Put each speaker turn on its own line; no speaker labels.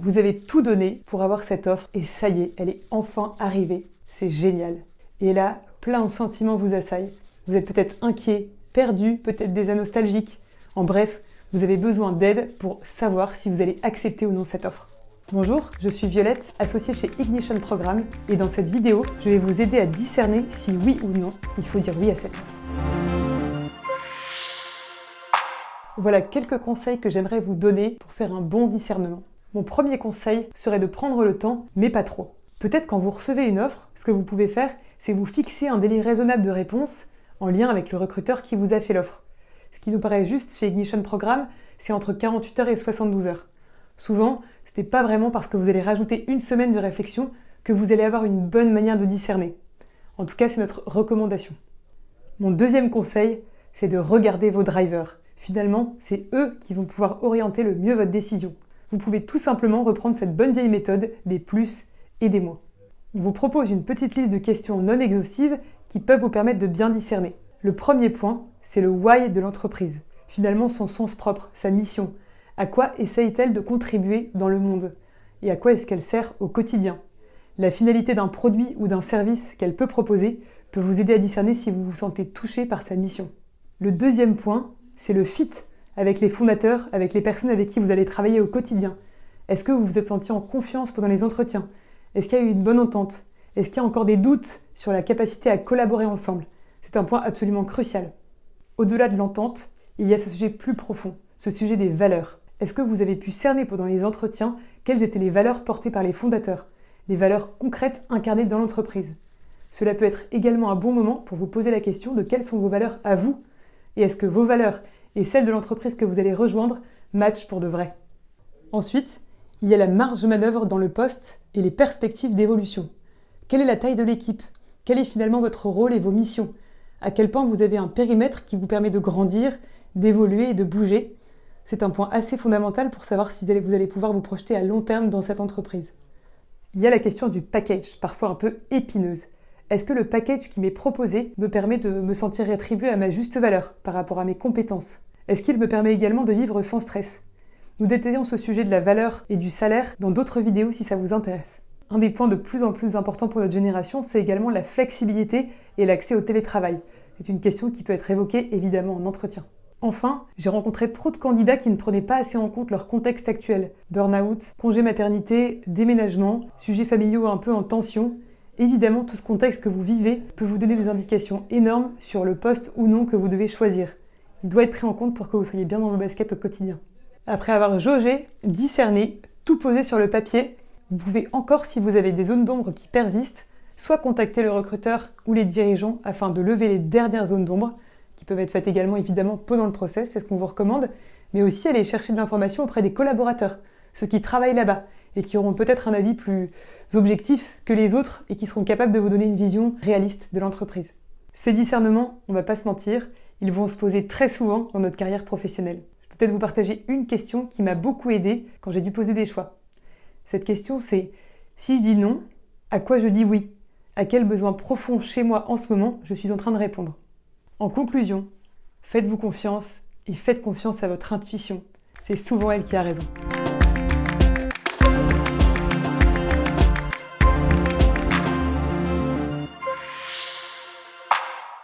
Vous avez tout donné pour avoir cette offre et ça y est, elle est enfin arrivée. C'est génial. Et là, plein de sentiments vous assaillent. Vous êtes peut-être inquiet, perdu, peut-être déjà nostalgique. En bref, vous avez besoin d'aide pour savoir si vous allez accepter ou non cette offre. Bonjour, je suis Violette, associée chez Ignition Programme et dans cette vidéo, je vais vous aider à discerner si oui ou non il faut dire oui à cette offre. Voilà quelques conseils que j'aimerais vous donner pour faire un bon discernement. Mon premier conseil serait de prendre le temps, mais pas trop. Peut-être quand vous recevez une offre, ce que vous pouvez faire, c'est vous fixer un délai raisonnable de réponse en lien avec le recruteur qui vous a fait l'offre. Ce qui nous paraît juste chez Ignition Programme, c'est entre 48 heures et 72 heures. Souvent, ce n'est pas vraiment parce que vous allez rajouter une semaine de réflexion que vous allez avoir une bonne manière de discerner. En tout cas, c'est notre recommandation. Mon deuxième conseil, c'est de regarder vos drivers. Finalement, c'est eux qui vont pouvoir orienter le mieux votre décision. Vous pouvez tout simplement reprendre cette bonne vieille méthode des plus et des moins. On vous propose une petite liste de questions non exhaustives qui peuvent vous permettre de bien discerner. Le premier point, c'est le why de l'entreprise. Finalement, son sens propre, sa mission. À quoi essaye-t-elle de contribuer dans le monde? Et à quoi est-ce qu'elle sert au quotidien? La finalité d'un produit ou d'un service qu'elle peut proposer peut vous aider à discerner si vous vous sentez touché par sa mission. Le deuxième point, c'est le fit avec les fondateurs, avec les personnes avec qui vous allez travailler au quotidien. Est-ce que vous vous êtes senti en confiance pendant les entretiens? Est-ce qu'il y a eu une bonne entente? Est-ce qu'il y a encore des doutes sur la capacité à collaborer ensemble? C'est un point absolument crucial. Au-delà de l'entente, il y a ce sujet plus profond, ce sujet des valeurs. Est-ce que vous avez pu cerner pendant les entretiens quelles étaient les valeurs portées par les fondateurs, les valeurs concrètes incarnées dans l'entreprise? Cela peut être également un bon moment pour vous poser la question de quelles sont vos valeurs à vous, et est-ce que vos valeurs et celles de l'entreprise que vous allez rejoindre matchent pour de vrai. Ensuite, il y a la marge de manœuvre dans le poste et les perspectives d'évolution. Quelle est la taille de l'équipe? Quel est finalement votre rôle et vos missions? À quel point vous avez un périmètre qui vous permet de grandir, d'évoluer et de bouger? C'est un point assez fondamental pour savoir si vous allez pouvoir vous projeter à long terme dans cette entreprise. Il y a la question du package, parfois un peu épineuse. Est-ce que le package qui m'est proposé me permet de me sentir rétribué à ma juste valeur par rapport à mes compétences? Est-ce qu'il me permet également de vivre sans stress? Nous détaillons ce sujet de la valeur et du salaire dans d'autres vidéos si ça vous intéresse. Un des points de plus en plus importants pour notre génération, c'est également la flexibilité et l'accès au télétravail. C'est une question qui peut être évoquée évidemment en entretien. Enfin, j'ai rencontré trop de candidats qui ne prenaient pas assez en compte leur contexte actuel. Burn-out, congé maternité, déménagement, sujets familiaux un peu en tension. Évidemment, tout ce contexte que vous vivez peut vous donner des indications énormes sur le poste ou non que vous devez choisir. Il doit être pris en compte pour que vous soyez bien dans vos baskets au quotidien. Après avoir jaugé, discerné, tout posé sur le papier, vous pouvez encore, si vous avez des zones d'ombre qui persistent, soit contacter le recruteur ou les dirigeants afin de lever les dernières zones d'ombre, qui peuvent être faites également évidemment pendant le process, c'est ce qu'on vous recommande, mais aussi aller chercher de l'information auprès des collaborateurs, ceux qui travaillent là-bas, et qui auront peut-être un avis plus objectif que les autres et qui seront capables de vous donner une vision réaliste de l'entreprise. Ces discernements, on ne va pas se mentir, ils vont se poser très souvent dans notre carrière professionnelle. Je vais peut-être vous partager une question qui m'a beaucoup aidée quand j'ai dû poser des choix. Cette question, c'est si je dis non, à quoi je dis oui? À quel besoin profond chez moi en ce moment je suis en train de répondre? En conclusion, faites-vous confiance et faites confiance à votre intuition. C'est souvent elle qui a raison.